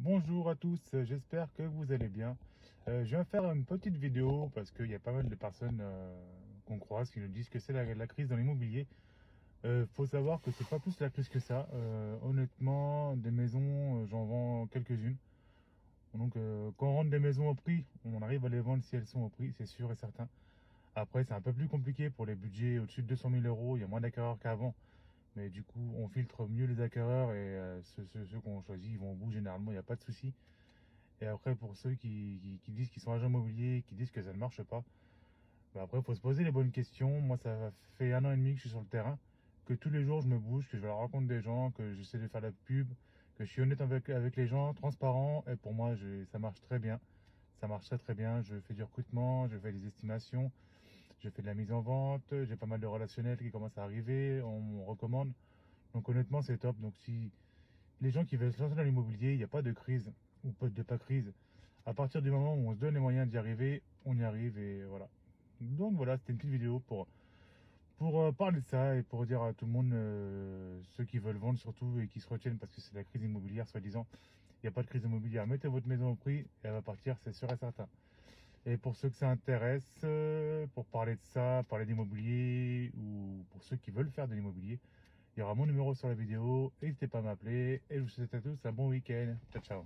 Bonjour à tous, j'espère que vous allez bien. Je viens faire une petite vidéo parce qu'il y a pas mal de personnes qu'on croise qui nous disent que c'est la crise dans l'immobilier. Faut savoir que c'est pas plus la crise que ça. Honnêtement, des maisons, j'en vends quelques-unes. Donc quand on rentre des maisons au prix, on arrive à les vendre si elles sont au prix, c'est sûr et certain. Après, c'est un peu plus compliqué pour les budgets au-dessus de 200 000 euros, il y a moins d'acquéreurs qu'avant. Mais du coup, on filtre mieux les acquéreurs et ceux qu'on choisit, ils vont au bout généralement, il n'y a pas de souci. Et après, pour ceux qui disent qu'ils sont agents immobiliers, qui disent que ça ne marche pas, bah après, il faut se poser les bonnes questions. Moi, ça fait 1 an et demi que je suis sur le terrain, que tous les jours, je me bouge, que je vais à la rencontre des gens, que j'essaie de faire la pub, que je suis honnête avec les gens, transparent. Et pour moi, ça marche très bien. Ça marche très très bien. Je fais du recrutement, je fais des estimations, je fais de la mise en vente, j'ai pas mal de relationnels qui commencent à arriver, on me recommande. Donc honnêtement, c'est top. Donc si les gens qui veulent se lancer dans l'immobilier, il n'y a pas de crise ou pas crise. À partir du moment où on se donne les moyens d'y arriver, on y arrive et voilà. Donc voilà, c'était une petite vidéo pour parler de ça et pour dire à tout le monde, ceux qui veulent vendre surtout et qui se retiennent parce que c'est la crise immobilière, soi-disant. Il n'y a pas de crise immobilière. Mettez votre maison au prix et elle va partir, c'est sûr et certain. Et pour ceux que ça intéresse, pour parler de ça, parler d'immobilier ou pour ceux qui veulent faire de l'immobilier, il y aura mon numéro sur la vidéo. N'hésitez pas à m'appeler et je vous souhaite à tous un bon week-end. Ciao, ciao.